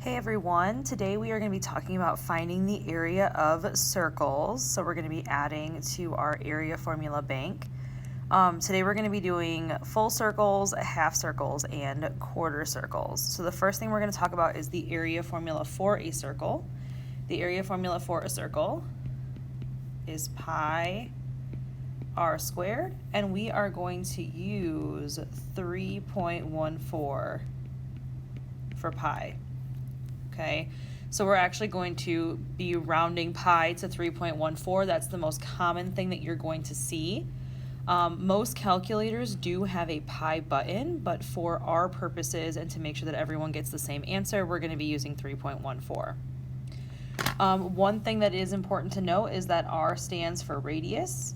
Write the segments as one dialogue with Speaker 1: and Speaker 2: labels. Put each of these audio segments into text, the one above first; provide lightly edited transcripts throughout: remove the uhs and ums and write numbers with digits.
Speaker 1: Hey everyone, today we are going to be talking about finding the area of circles. So we're going to be adding to our area formula bank. Today we're going to be doing full circles, half circles, and quarter circles. So the first thing we're going to talk about is the area formula for a circle. The area formula for a circle is pi r squared, and we are going to use 3.14 for pi. Okay, so we're actually going to be rounding pi to 3.14. That's the most common thing that you're going to see. Most calculators do have a pi button, but for our purposes and to make sure that everyone gets the same answer, we're going to be using 3.14. One thing that is important to note is that r stands for radius,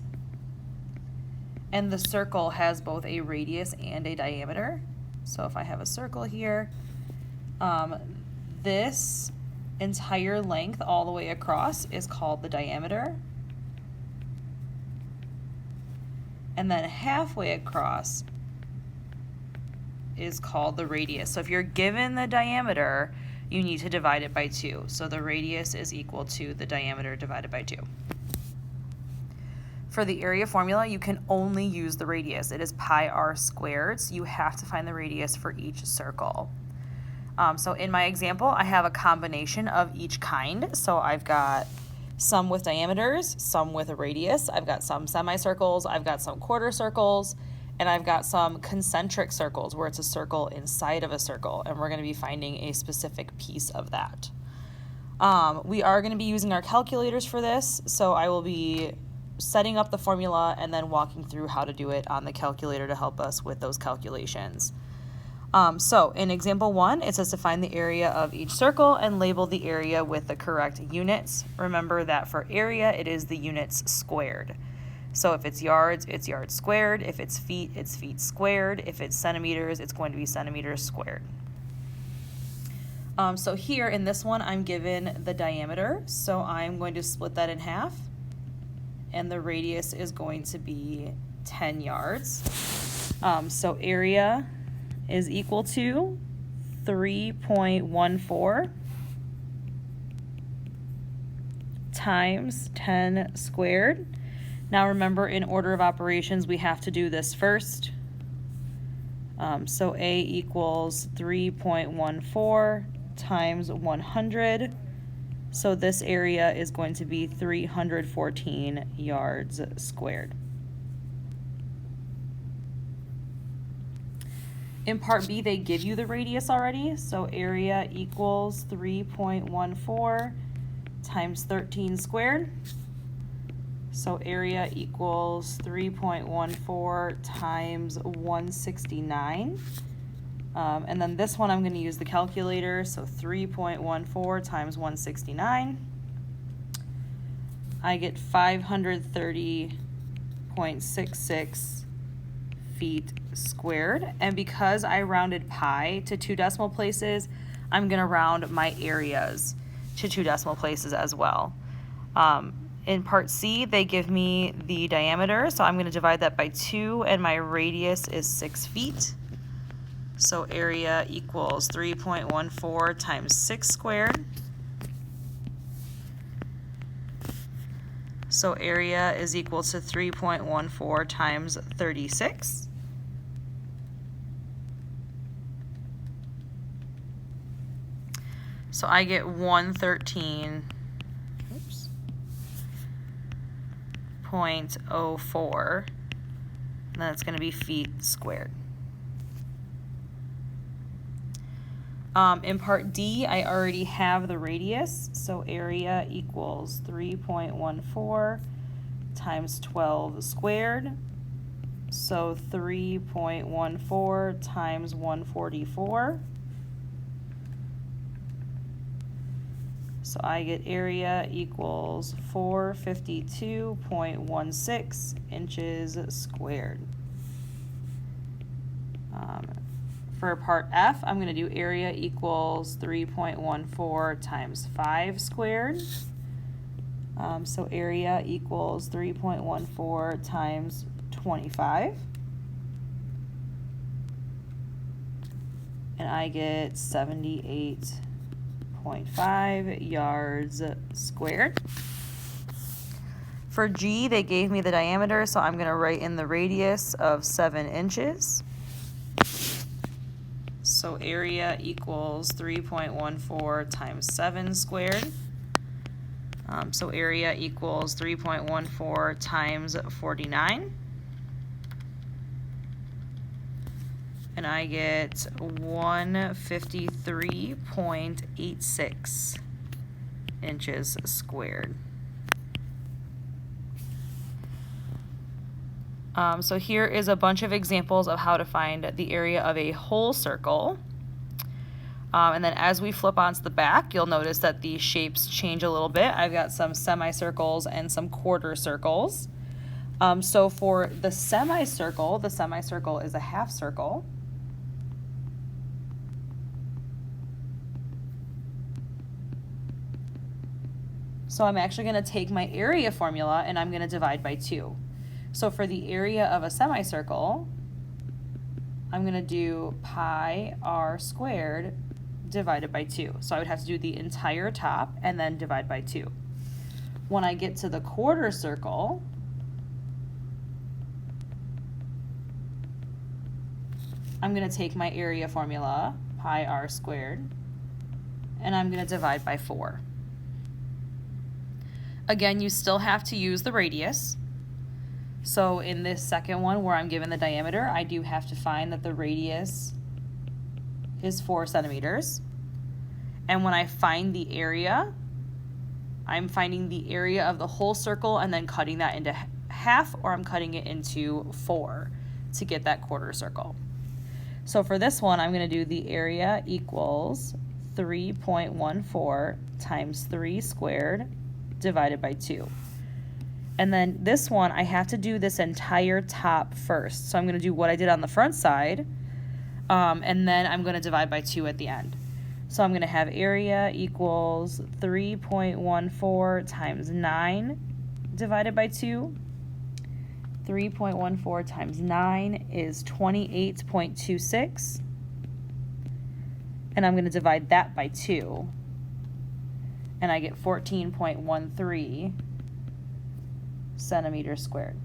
Speaker 1: and the circle has both a radius and a diameter. So if I have a circle here, this entire length all the way across is called the diameter. And then halfway across is called the radius. So if you're given the diameter, you need to divide it by 2. So the radius is equal to the diameter divided by 2. For the area formula, you can only use the radius. It is pi r squared, so you have to find the radius for each circle. So in my example, I have a combination of each kind. So I've got some with diameters, some with a radius. I've got some semicircles, I've got some quarter circles, and I've got some concentric circles where it's a circle inside of a circle, and we're going to be finding a specific piece of that. We are going to be using our calculators for this, so I will be setting up the formula and then walking through how to do it on the calculator to help us with those calculations. So in example 1, it says to find the area of each circle and label the area with the correct units. Remember that for area, it is the units squared. So if it's yards squared. If it's feet squared. If it's centimeters, it's going to be centimeters squared. So here in this one, I'm given the diameter. So I'm going to split that in half. And the radius is going to be 10 yards. So area is equal to 3.14 times 10 squared. Now remember, in order of operations, we have to do this first. So A equals 3.14 times 100. So this area is going to be 314 yards squared. In part B, they give you the radius already, so area equals 3.14 times 13 squared. So area equals 3.14 times 169. And then this one I'm going to use the calculator, so 3.14 times 169. I get 530.66 feet squared, and because I rounded pi to 2 decimal places, I'm going to round my areas to 2 decimal places as well. In part C, they give me the diameter, so I'm going to divide that by 2, and my radius is 6 feet. So area equals 3.14 times 6 squared. So area is equal to 3.14 times 36. So I get 113.04, and then it's going to be feet squared. In part D, I already have the radius, so area equals 3.14 times 12 squared. So 3.14 times 144. So I get area equals 452.16 inches squared. For part F, I'm going to do area equals 3.14 times 5 squared. So area equals 3.14 times 25. And I get 78 3.5 yards squared. For G, they gave me the diameter, so I'm going to write in the radius of 7 inches. So area equals 3.14 times 7 squared. So area equals 3.14 times 49. And I get 153.86 inches squared. So here is a bunch of examples of how to find the area of a whole circle. And then as we flip onto the back, you'll notice that the shapes change a little bit. I've got some semicircles and some quarter circles. So for the semicircle is a half circle. So I'm actually going to take my area formula and I'm going to divide by 2. So for the area of a semicircle, I'm going to do pi r squared divided by 2. So I would have to do the entire top and then divide by 2. When I get to the quarter circle, I'm going to take my area formula, pi r squared, and I'm going to divide by 4. Again, you still have to use the radius. So in this second one where I'm given the diameter, I do have to find that the radius is 4 centimeters. And when I find the area, I'm finding the area of the whole circle and then cutting that into half, or I'm cutting it into 4 to get that quarter circle. So for this one, I'm going to do the area equals 3.14 times 3 squared divided by 2. And then this one, I have to do this entire top first. So I'm going to do what I did on the front side, and then I'm going to divide by 2 at the end. So I'm going to have area equals 3.14 times 9 divided by 2. 3.14 times 9 is 28.26. And I'm going to divide that by 2. And I get 14.13 centimeters squared.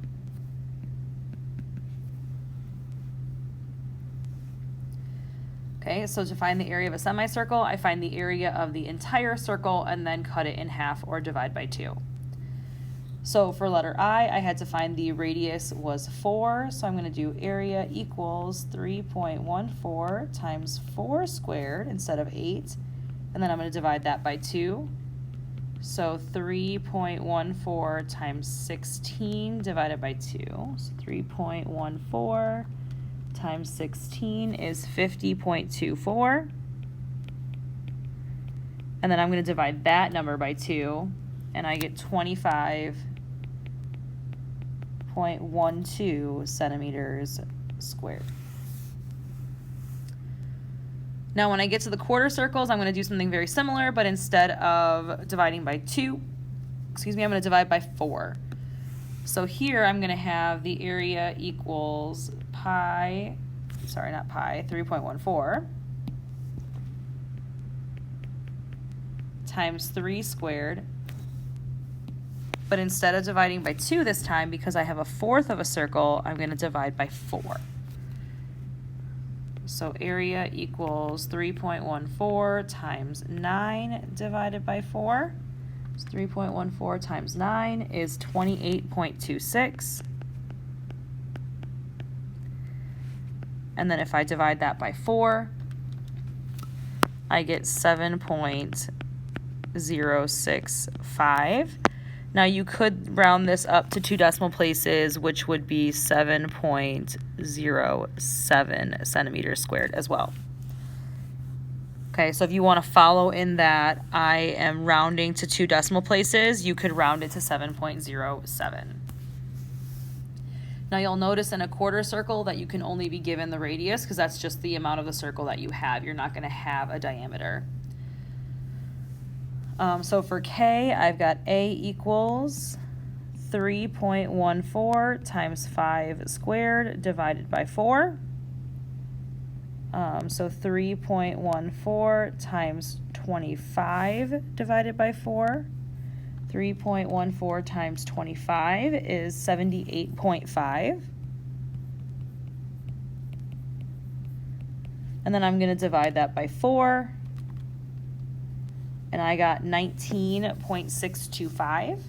Speaker 1: Okay, so to find the area of a semicircle, I find the area of the entire circle and then cut it in half or divide by 2. So for letter I had to find the radius was 4, so I'm going to do area equals 3.14 times 4 squared instead of 8, and then I'm going to divide that by 2. So 3.14 times 16 divided by 2. So 3.14 times 16 is 50.24. And then I'm going to divide that number by 2, and I get 25.12 centimeters squared. Now when I get to the quarter circles, I'm going to do something very similar, but instead of dividing by 2, I'm going to divide by 4. So here I'm going to have the area equals 3.14 times 3 squared. But instead of dividing by 2 this time, because I have a fourth of a circle, I'm going to divide by 4. So area equals 3.14 times 9 divided by 4. So 3.14 times 9 is 28.26. And then if I divide that by 4, I get 7.065. Now you could round this up to 2 decimal places, which would be 7.07 centimeters squared as well. Okay, so if you want to follow in that I am rounding to 2 decimal places, you could round it to 7.07. Now you'll notice in a quarter circle that you can only be given the radius because that's just the amount of the circle that you have. You're not going to have a diameter. So for K, I've got A equals 3.14 times 5 squared divided by 4. So 3.14 times 25 divided by 4. 3.14 times 25 is 78.5. And then I'm going to divide that by 4. And I got 19.625.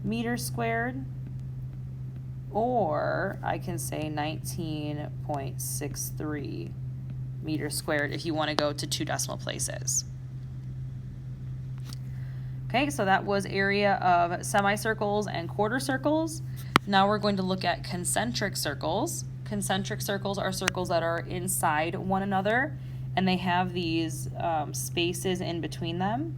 Speaker 1: Meters squared, or I can say 19.63 meters squared if you want to go to 2 decimal places. Okay, so that was area of semicircles and quarter circles. Now we're going to look at concentric circles. Concentric circles are circles that are inside one another, and they have these spaces in between them.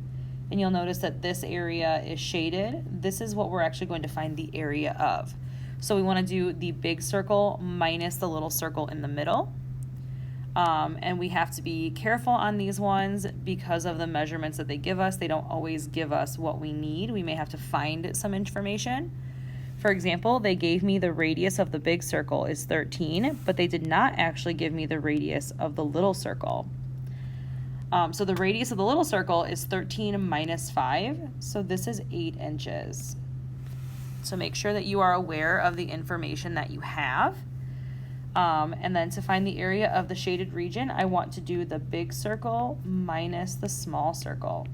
Speaker 1: And you'll notice that this area is shaded. This is what we're actually going to find the area of. So we want to do the big circle minus the little circle in the middle. And we have to be careful on these ones because of the measurements that they give us. They don't always give us what we need. We may have to find some information. For example, they gave me the radius of the big circle is 13, but they did not actually give me the radius of the little circle. So the radius of the little circle is 13 minus 5, so this is 8 inches. So make sure that you are aware of the information that you have. And then to find the area of the shaded region, I want to do the big circle minus the small circle.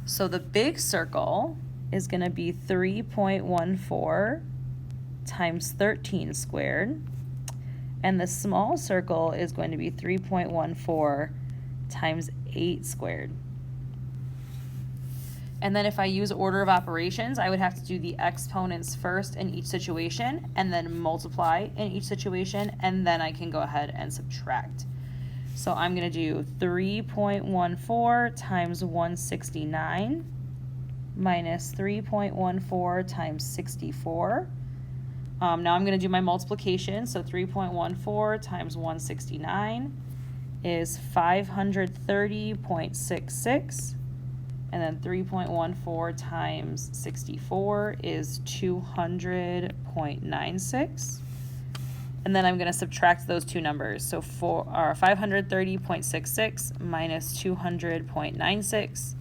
Speaker 1: So the big circle is going to be 3.14 times 13 squared. And the small circle is going to be 3.14 times 8 squared. And then if I use order of operations, I would have to do the exponents first in each situation and then multiply in each situation, and then I can go ahead and subtract. So I'm going to do 3.14 times 169 minus 3.14 times 64. Now I'm going to do my multiplication. So 3.14 times 169 is 530.66. And then 3.14 times 64 is 200.96. And then I'm going to subtract those two numbers. So 530.66 minus 200.96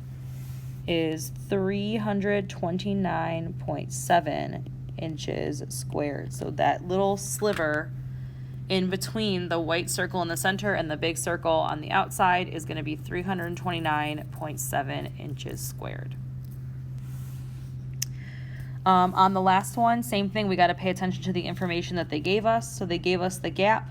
Speaker 1: is 329.7 inches squared. So that little sliver in between the white circle in the center and the big circle on the outside is going to be 329.7 inches squared. On the last one, same thing, we got to pay attention to the information that they gave us. So they gave us the gap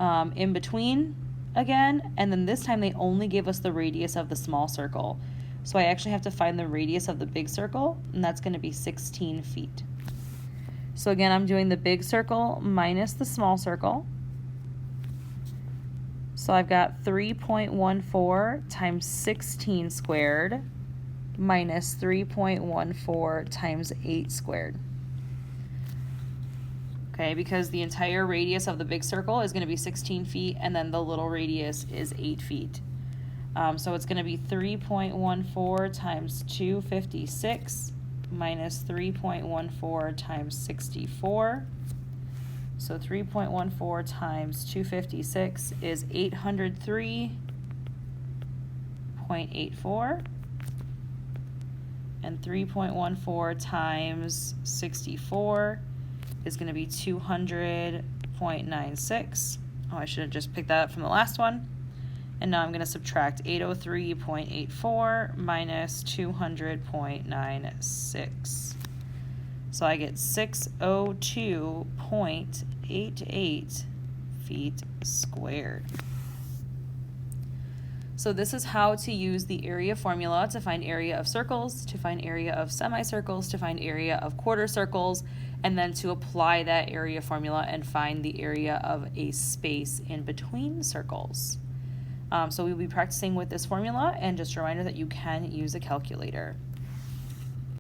Speaker 1: in between again, and then this time they only gave us the radius of the small circle. So I actually have to find the radius of the big circle, and that's going to be 16 feet. So again, I'm doing the big circle minus the small circle. So I've got 3.14 times 16 squared minus 3.14 times 8 squared. Okay, because the entire radius of the big circle is going to be 16 feet, and then the little radius is 8 feet. So it's going to be 3.14 times 256 minus 3.14 times 64. So 3.14 times 256 is 803.84. And 3.14 times 64 is going to be 200.96. Oh, I should have just picked that up from the last one. And now I'm going to subtract 803.84 minus 200.96. So I get 602.88 feet squared. So this is how to use the area formula to find area of circles, to find area of semicircles, to find area of quarter circles, and then to apply that area formula and find the area of a space in between circles. So we'll be practicing with this formula, and just a reminder that you can use a calculator.